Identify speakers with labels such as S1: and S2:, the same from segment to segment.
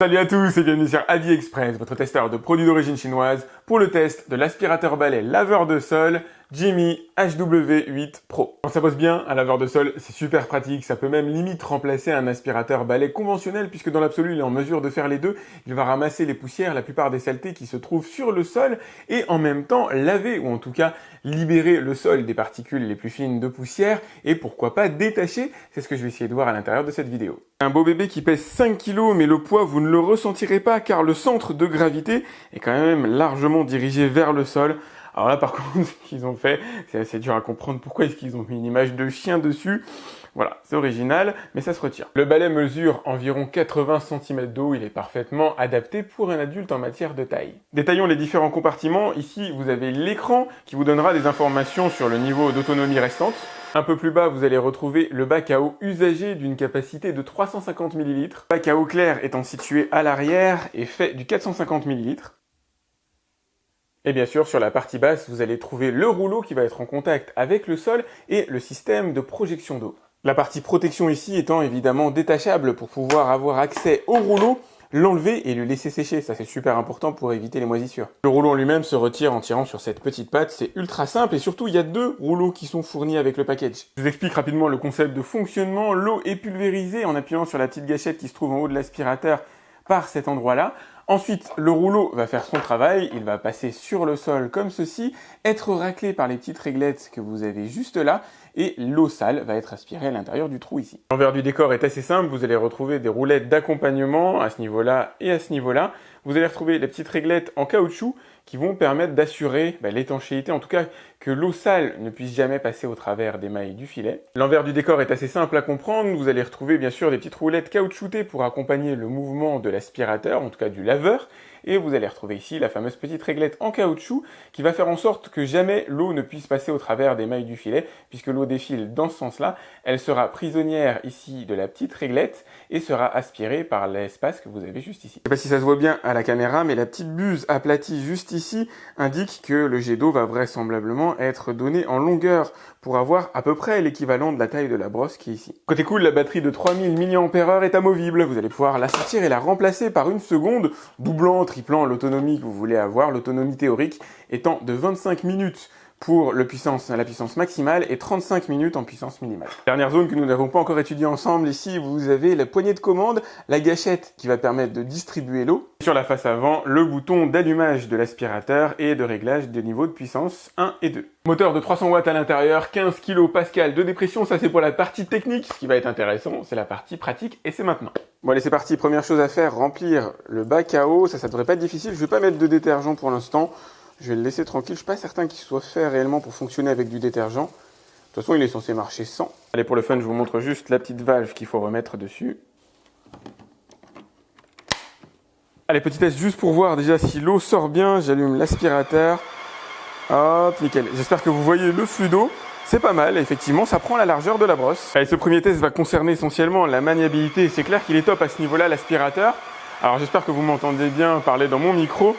S1: Salut à tous et bienvenue sur AliExpress, votre testeur de produits d'origine chinoise pour le test de l'aspirateur balai laveur de sol Jimmy HW8 Pro. Quand ça bosse bien, un laveur de sol, c'est super pratique, ça peut même limite remplacer un aspirateur balai conventionnel puisque dans l'absolu, il est en mesure de faire les deux. Il va ramasser les poussières, la plupart des saletés qui se trouvent sur le sol et en même temps laver ou en tout cas libérer le sol des particules les plus fines de poussière et pourquoi pas détacher, c'est ce que je vais essayer de voir à l'intérieur de cette vidéo. Un beau bébé qui pèse 5 kg mais le poids vous ne le ressentirez pas car le centre de gravité est quand même largement dirigé vers le sol. Alors là par contre ce qu'ils ont fait, c'est assez dur à comprendre pourquoi est-ce qu'ils ont mis une image de chien dessus. Voilà, c'est original, mais ça se retire. Le balai mesure environ 80 cm d'eau, il est parfaitement adapté pour un adulte en matière de taille. Détaillons les différents compartiments. Ici, vous avez l'écran qui vous donnera des informations sur le niveau d'autonomie restante. Un peu plus bas, vous allez retrouver le bac à eau usagé d'une capacité de 350 ml. Le bac à eau clair étant situé à l'arrière et fait du 450 ml. Et bien sûr, sur la partie basse, vous allez trouver le rouleau qui va être en contact avec le sol et le système de projection d'eau. La partie protection ici étant évidemment détachable pour pouvoir avoir accès au rouleau, l'enlever et le laisser sécher. Ça, c'est super important pour éviter les moisissures. Le rouleau en lui-même se retire en tirant sur cette petite patte. C'est ultra simple et surtout, il y a deux rouleaux qui sont fournis avec le package. Je vous explique rapidement le concept de fonctionnement. L'eau est pulvérisée en appuyant sur la petite gâchette qui se trouve en haut de l'aspirateur par cet endroit-là. Ensuite, le rouleau va faire son travail, il va passer sur le sol comme ceci, être raclé par les petites réglettes que vous avez juste là, et l'eau sale va être aspirée à l'intérieur du trou ici. L'envers du décor est assez simple, vous allez retrouver des roulettes d'accompagnement à ce niveau-là et à ce niveau-là. Vous allez retrouver les petites réglettes en caoutchouc qui vont permettre d'assurer l'étanchéité, en tout cas que l'eau sale ne puisse jamais passer au travers des mailles du filet. L'envers du décor est assez simple à comprendre, vous allez retrouver bien sûr des petites roulettes caoutchoutées pour accompagner le mouvement de l'aspirateur, en tout cas du laveur, et vous allez retrouver ici la fameuse petite réglette en caoutchouc qui va faire en sorte que jamais l'eau ne puisse passer au travers des mailles du filet, puisque l'eau défile dans ce sens-là, elle sera prisonnière ici de la petite réglette et sera aspirée par l'espace que vous avez juste ici. Je ne sais pas si ça se voit bien à la caméra, mais la petite buse aplatie juste ici indique que le jet d'eau va vraisemblablement être donné en longueur pour avoir à peu près l'équivalent de la taille de la brosse qui est ici. Côté cool, la batterie de 3000 mAh est amovible. Vous allez pouvoir la sortir et la remplacer par une seconde, doublant, triplant l'autonomie que vous voulez avoir, l'autonomie théorique étant de 25 minutes pour la puissance maximale et 35 minutes en puissance minimale. Dernière zone que nous n'avons pas encore étudiée ensemble, ici vous avez la poignée de commande, la gâchette qui va permettre de distribuer l'eau. Sur la face avant, le bouton d'allumage de l'aspirateur et de réglage des niveaux de puissance 1 et 2. Moteur de 300 watts à l'intérieur, 15 kPa de dépression, ça c'est pour la partie technique. Ce qui va être intéressant, c'est la partie pratique et c'est maintenant. Bon allez c'est parti, première chose à faire, remplir le bac à eau, ça devrait pas être difficile, je vais pas mettre de détergent pour l'instant. Je vais le laisser tranquille, je suis pas certain qu'il soit fait réellement pour fonctionner avec du détergent. De toute façon, il est censé marcher sans. Allez, pour le fun, je vous montre juste la petite valve qu'il faut remettre dessus. Allez, petit test juste pour voir déjà si l'eau sort bien. J'allume l'aspirateur. Hop, nickel. J'espère que vous voyez le flux d'eau. C'est pas mal, effectivement, ça prend la largeur de la brosse. Allez, ce premier test va concerner essentiellement la maniabilité. C'est clair qu'il est top à ce niveau-là, l'aspirateur. Alors, j'espère que vous m'entendez bien parler dans mon micro.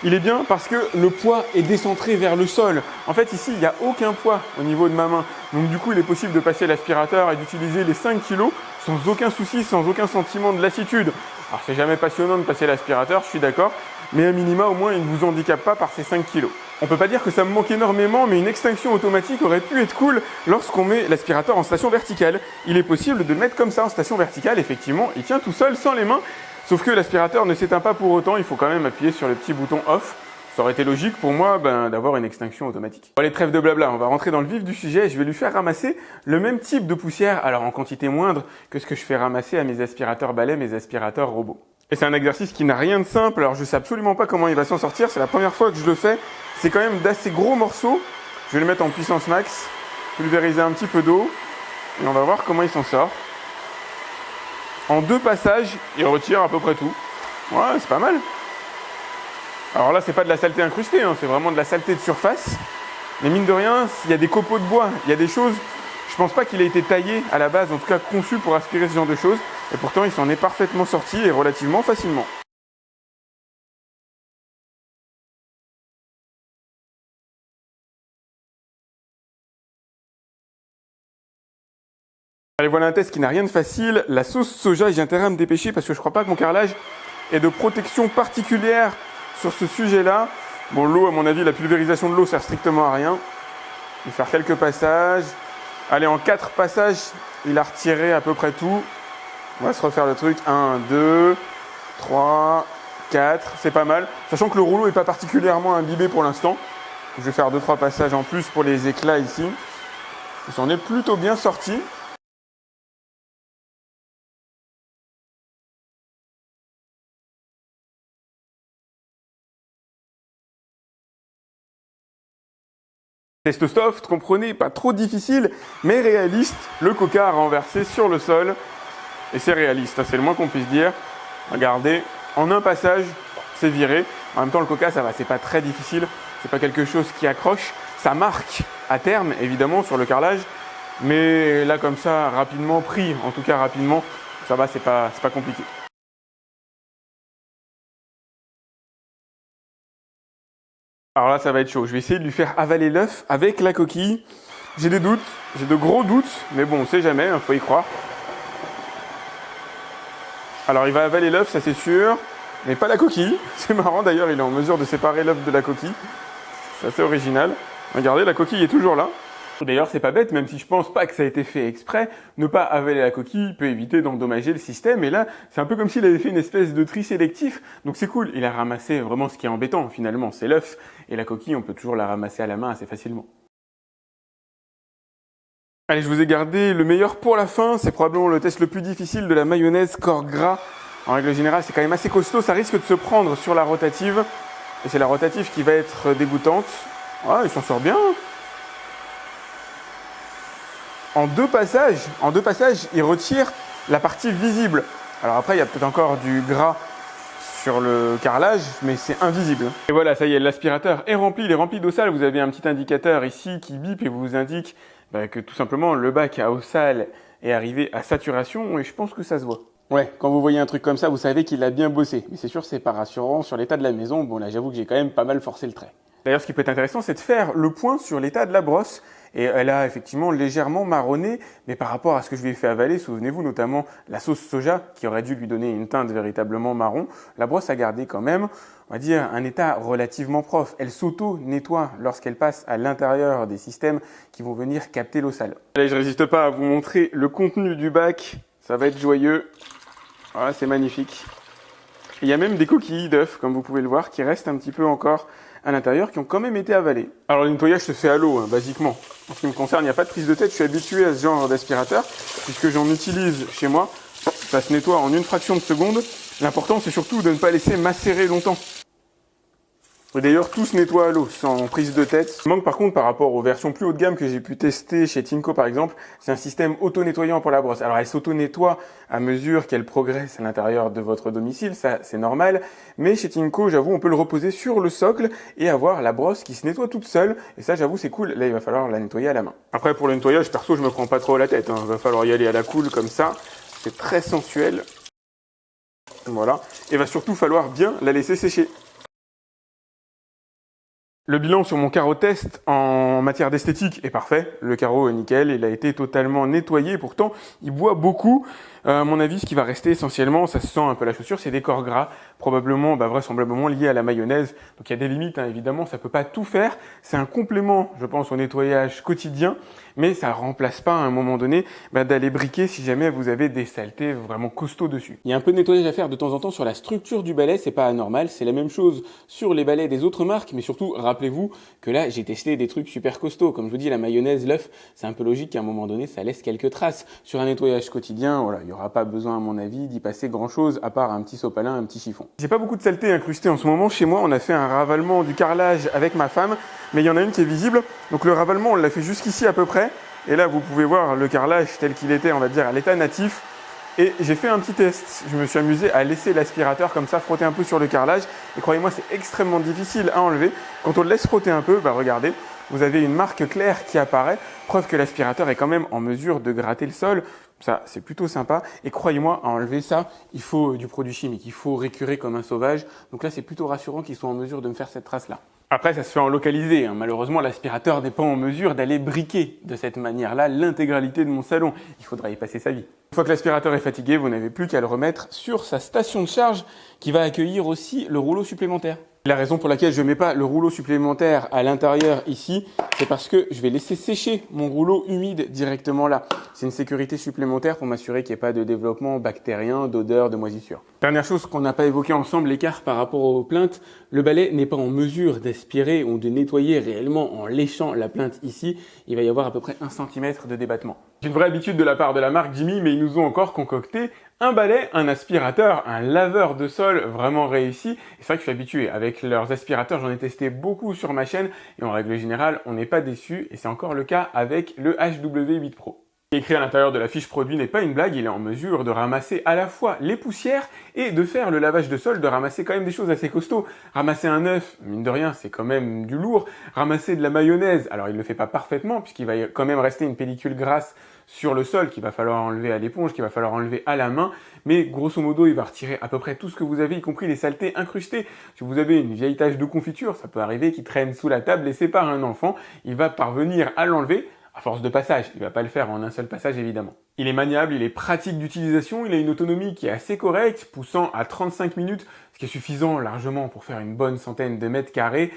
S1: Il est bien parce que le poids est décentré vers le sol. En fait, ici, il n'y a aucun poids au niveau de ma main. Donc du coup, il est possible de passer l'aspirateur et d'utiliser les 5 kg sans aucun souci, sans aucun sentiment de lassitude. Alors, c'est jamais passionnant de passer l'aspirateur, je suis d'accord, mais à minima, au moins, il ne vous handicape pas par ces 5 kg. On peut pas dire que ça me manque énormément, mais une extinction automatique aurait pu être cool lorsqu'on met l'aspirateur en station verticale. Il est possible de le mettre comme ça en station verticale, effectivement, il tient tout seul, sans les mains. Sauf que l'aspirateur ne s'éteint pas pour autant, il faut quand même appuyer sur le petit bouton off. Ça aurait été logique pour moi d'avoir une extinction automatique. Bon, allez, trêve de blabla, on va rentrer dans le vif du sujet. Je vais lui faire ramasser le même type de poussière, alors en quantité moindre que ce que je fais ramasser à mes aspirateurs balais, mes aspirateurs robots. Et c'est un exercice qui n'a rien de simple, alors je sais absolument pas comment il va s'en sortir, c'est la première fois que je le fais. C'est quand même d'assez gros morceaux. Je vais le mettre en puissance max, pulvériser un petit peu d'eau, et on va voir comment il s'en sort. En 2 passages, il retire à peu près tout. Ouais, c'est pas mal. Alors là, c'est pas de la saleté incrustée, hein, c'est vraiment de la saleté de surface. Mais mine de rien, il y a des copeaux de bois, il y a des choses. Je pense pas qu'il ait été taillé à la base, en tout cas conçu pour aspirer ce genre de choses. Et pourtant, il s'en est parfaitement sorti et relativement facilement. Allez, voilà un test qui n'a rien de facile. La sauce soja, j'ai intérêt à me dépêcher parce que je crois pas que mon carrelage et de protection particulière sur ce sujet-là. Bon, l'eau, à mon avis, la pulvérisation de l'eau sert strictement à rien. Je vais faire quelques passages. Allez, en 4 passages, il a retiré à peu près tout. On va se refaire le truc. 1, 2, 3, 4. C'est pas mal. Sachant que le rouleau n'est pas particulièrement imbibé pour l'instant. Je vais faire 2-3 passages en plus pour les éclats ici. Il s'en est plutôt bien sorti. Test soft, comprenez, pas trop difficile, mais réaliste. Le coca a renversé sur le sol. Et c'est réaliste, c'est le moins qu'on puisse dire. Regardez, en un passage, c'est viré. En même temps, le coca, ça va, c'est pas très difficile. C'est pas quelque chose qui accroche. Ça marque à terme, évidemment, sur le carrelage. Mais là, comme ça, rapidement pris, en tout cas rapidement, ça va, c'est pas compliqué. Alors là, ça va être chaud. Je vais essayer de lui faire avaler l'œuf avec la coquille. J'ai des doutes, j'ai de gros doutes, mais bon, on sait jamais, faut y croire. Alors, il va avaler l'œuf, ça c'est sûr, mais pas la coquille. C'est marrant d'ailleurs, il est en mesure de séparer l'œuf de la coquille. C'est assez original. Regardez, la coquille est toujours là. D'ailleurs, c'est pas bête, même si je pense pas que ça a été fait exprès, ne pas avaler la coquille peut éviter d'endommager le système. Et là, c'est un peu comme s'il avait fait une espèce de tri sélectif. Donc c'est cool, il a ramassé vraiment ce qui est embêtant finalement, c'est l'œuf. Et la coquille, on peut toujours la ramasser à la main assez facilement. Allez, je vous ai gardé le meilleur pour la fin. C'est probablement le test le plus difficile de la mayonnaise corps gras. En règle générale, c'est quand même assez costaud. Ça risque de se prendre sur la rotative. Et c'est la rotative qui va être dégoûtante. Ah, il s'en sort bien. En deux passages, il retire la partie visible. Alors après, il y a peut-être encore du gras sur le carrelage, mais c'est invisible. Et voilà, ça y est, l'aspirateur est rempli. Il est rempli d'eau sale. Vous avez un petit indicateur ici qui bip et vous indique que tout simplement le bac à eau sale est arrivé à saturation. Et je pense que ça se voit. Ouais, quand vous voyez un truc comme ça, vous savez qu'il a bien bossé. Mais c'est sûr, c'est pas rassurant sur l'état de la maison. Bon là, j'avoue que j'ai quand même pas mal forcé le trait. D'ailleurs, ce qui peut être intéressant, c'est de faire le point sur l'état de la brosse. Et elle a effectivement légèrement marronné, mais par rapport à ce que je lui ai fait avaler, souvenez-vous notamment la sauce soja qui aurait dû lui donner une teinte véritablement marron, la brosse a gardé quand même, on va dire, un état relativement propre. Elle s'auto-nettoie lorsqu'elle passe à l'intérieur des systèmes qui vont venir capter l'eau sale. Allez, je résiste pas à vous montrer le contenu du bac, ça va être joyeux. Voilà, c'est magnifique. Il y a même des coquilles d'œufs, comme vous pouvez le voir, qui restent un petit peu encore à l'intérieur, qui ont quand même été avalées. Alors le nettoyage se fait à l'eau, basiquement. En ce qui me concerne, il n'y a pas de prise de tête, je suis habitué à ce genre d'aspirateur, puisque j'en utilise chez moi. Ça se nettoie en une fraction de seconde. L'important, c'est surtout de ne pas laisser macérer longtemps. Et d'ailleurs, tout se nettoie à l'eau, sans prise de tête. Il manque par contre par rapport aux versions plus haut de gamme que j'ai pu tester chez Tinko par exemple, c'est un système auto-nettoyant pour la brosse. Alors elle s'auto-nettoie à mesure qu'elle progresse à l'intérieur de votre domicile, ça c'est normal. Mais chez Tinko, j'avoue, on peut le reposer sur le socle et avoir la brosse qui se nettoie toute seule. Et ça, j'avoue, c'est cool. Là, il va falloir la nettoyer à la main. Après, pour le nettoyage, perso, je me prends pas trop la tête. Il va falloir y aller à la cool comme ça. C'est très sensuel. Voilà. Et il va surtout falloir bien la laisser sécher. Le bilan sur mon carreau test en matière d'esthétique est parfait. Le carreau est nickel, il a été totalement nettoyé. Pourtant, il boit beaucoup. À mon avis, ce qui va rester essentiellement, ça se sent un peu la chaussure, c'est des corps gras, probablement, vraisemblablement liés à la mayonnaise. Donc il y a des limites, évidemment, ça peut pas tout faire. C'est un complément, je pense, au nettoyage quotidien, mais ça remplace pas à un moment donné d'aller briquer si jamais vous avez des saletés vraiment costauds dessus. Il y a un peu de nettoyage à faire de temps en temps sur la structure du balai, c'est pas anormal. C'est la même chose sur les balais des autres marques, mais surtout, rappelez-vous que là, j'ai testé des trucs super costauds. Comme je vous dis, la mayonnaise, l'œuf, c'est un peu logique qu'à un moment donné, ça laisse quelques traces. Sur un nettoyage quotidien, voilà, il n'y aura pas besoin, à mon avis, d'y passer grand-chose, à part un petit sopalin, un petit chiffon. J'ai pas beaucoup de saleté incrustée en ce moment. Chez moi, on a fait un ravalement du carrelage avec ma femme, mais il y en a une qui est visible. Donc le ravalement, on l'a fait jusqu'ici à peu près. Et là, vous pouvez voir le carrelage tel qu'il était, on va dire, à l'état natif. Et j'ai fait un petit test. Je me suis amusé à laisser l'aspirateur comme ça frotter un peu sur le carrelage. Et croyez-moi, c'est extrêmement difficile à enlever. Quand on le laisse frotter un peu, regardez, vous avez une marque claire qui apparaît. Preuve que l'aspirateur est quand même en mesure de gratter le sol. Ça, c'est plutôt sympa. Et croyez-moi, à enlever ça, il faut du produit chimique. Il faut récurer comme un sauvage. Donc là, c'est plutôt rassurant qu'ils soient en mesure de me faire cette trace-là. Après, ça se fait en localisé, hein. Malheureusement, l'aspirateur n'est pas en mesure d'aller briquer de cette manière-là l'intégralité de mon salon. Il faudra y passer sa vie. Une fois que l'aspirateur est fatigué, vous n'avez plus qu'à le remettre sur sa station de charge qui va accueillir aussi le rouleau supplémentaire. La raison pour laquelle je ne mets pas le rouleau supplémentaire à l'intérieur ici, c'est parce que je vais laisser sécher mon rouleau humide directement là. C'est une sécurité supplémentaire pour m'assurer qu'il n'y ait pas de développement bactérien, d'odeur, de moisissure. Dernière chose qu'on n'a pas évoqué ensemble, l'écart par rapport aux plaintes, le balai n'est pas en mesure d'aspirer ou de nettoyer réellement en léchant la plainte ici. Il va y avoir à peu près 1 cm de débattement. C'est une vraie habitude de la part de la marque Jimmy, mais ils nous ont encore concocté un balai, un aspirateur, un laveur de sol vraiment réussi. Et c'est vrai que je suis habitué. Avec leurs aspirateurs, j'en ai testé beaucoup sur ma chaîne et en règle générale, on n'est pas déçu. Et c'est encore le cas avec le HW8 Pro. Écrit à l'intérieur de la fiche produit n'est pas une blague, il est en mesure de ramasser à la fois les poussières et de faire le lavage de sol, de ramasser quand même des choses assez costauds. Ramasser un œuf, mine de rien, c'est quand même du lourd. Ramasser de la mayonnaise, alors il ne le fait pas parfaitement puisqu'il va quand même rester une pellicule grasse sur le sol qu'il va falloir enlever à l'éponge, qu'il va falloir enlever à la main, mais grosso modo, il va retirer à peu près tout ce que vous avez, y compris les saletés incrustées. Si vous avez une vieille tache de confiture, ça peut arriver qu'il traîne sous la table laissée par un enfant, il va parvenir à l'enlever. À force de passage, il ne va pas le faire en un seul passage évidemment. Il est maniable, il est pratique d'utilisation, il a une autonomie qui est assez correcte, poussant à 35 minutes, ce qui est suffisant largement pour faire une bonne centaine de mètres carrés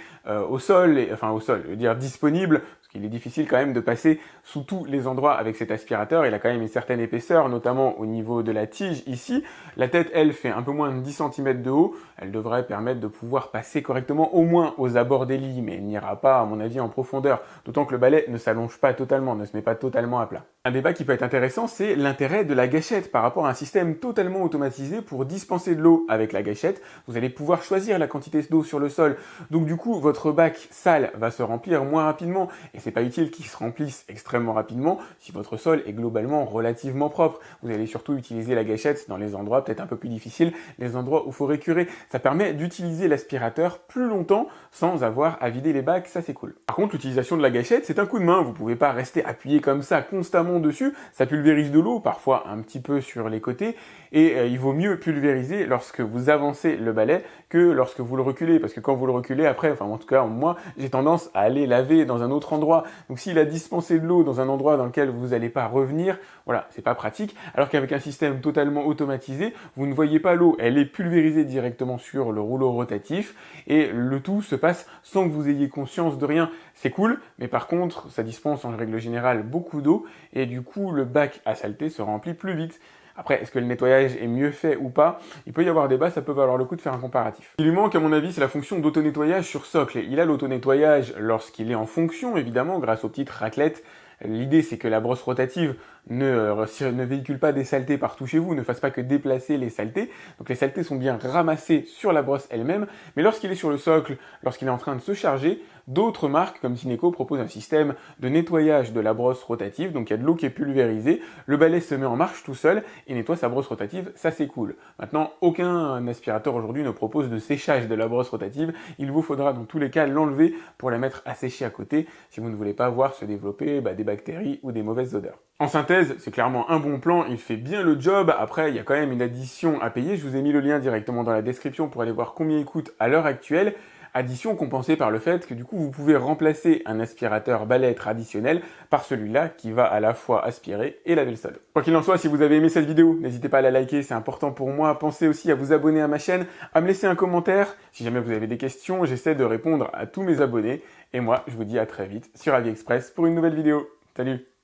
S1: au sol, je veux dire disponible, parce qu'il est difficile quand même de passer sous tous les endroits avec cet aspirateur. Il a quand même une certaine épaisseur, notamment au niveau de la tige ici. La tête, elle, fait un peu moins de 10 cm de haut. Elle devrait permettre de pouvoir passer correctement au moins aux abords des lits, mais elle n'ira pas, à mon avis, en profondeur, d'autant que le balai ne s'allonge pas totalement, ne se met pas totalement à plat. Un débat qui peut être intéressant, c'est l'intérêt de la gâchette par rapport à un système totalement automatisé pour dispenser de l'eau avec la gâchette. Vous allez pouvoir choisir la quantité d'eau sur le sol. Donc du coup, votre bac sale va se remplir moins rapidement et c'est pas utile qu'il se remplisse extrêmement rapidement si votre sol est globalement relativement propre. Vous allez surtout utiliser la gâchette dans les endroits peut-être un peu plus difficiles, les endroits où il faut récurer. Ça permet d'utiliser l'aspirateur plus longtemps sans avoir à vider les bacs, ça c'est cool. Par contre, l'utilisation de la gâchette, c'est un coup de main. Vous pouvez pas rester appuyé comme ça constamment dessus, ça pulvérise de l'eau, parfois un petit peu sur les côtés, et il vaut mieux pulvériser lorsque vous avancez le balai que lorsque vous le reculez, parce que quand vous le reculez après, enfin en tout cas moi, j'ai tendance à aller laver dans un autre endroit, donc s'il a dispensé de l'eau dans un endroit dans lequel vous n'allez pas revenir, voilà, c'est pas pratique, alors qu'avec un système totalement automatisé, vous ne voyez pas l'eau, elle est pulvérisée directement sur le rouleau rotatif, et le tout se passe sans que vous ayez conscience de rien. C'est cool, mais par contre, ça dispense en règle générale beaucoup d'eau, et du coup, le bac à saleté se remplit plus vite. Après, est-ce que le nettoyage est mieux fait ou pas? Il peut y avoir débat, ça peut valoir le coup de faire un comparatif. Ce qui lui manque, à mon avis, c'est la fonction d'auto-nettoyage sur socle. Il a l'auto-nettoyage lorsqu'il est en fonction, évidemment, grâce aux petites raclettes. L'idée, c'est que la brosse rotative ne véhicule pas des saletés partout chez vous, ne fasse pas que déplacer les saletés. Donc les saletés sont bien ramassées sur la brosse elle-même, mais lorsqu'il est sur le socle, lorsqu'il est en train de se charger, d'autres marques comme Tineco proposent un système de nettoyage de la brosse rotative, donc il y a de l'eau qui est pulvérisée, le balai se met en marche tout seul et nettoie sa brosse rotative, ça c'est cool. Maintenant, aucun aspirateur aujourd'hui ne propose de séchage de la brosse rotative, il vous faudra dans tous les cas l'enlever pour la mettre à sécher à côté si vous ne voulez pas voir se développer des bactéries ou des mauvaises odeurs. En synthèse, c'est clairement un bon plan, il fait bien le job. Après, il y a quand même une addition à payer. Je vous ai mis le lien directement dans la description pour aller voir combien il coûte à l'heure actuelle. Addition compensée par le fait que du coup, vous pouvez remplacer un aspirateur balai traditionnel par celui-là qui va à la fois aspirer et laver le sol. Quoi qu'il en soit, si vous avez aimé cette vidéo, n'hésitez pas à la liker, c'est important pour moi. Pensez aussi à vous abonner à ma chaîne, à me laisser un commentaire. Si jamais vous avez des questions, j'essaie de répondre à tous mes abonnés. Et moi, je vous dis à très vite sur AliExpress pour une nouvelle vidéo. Salut!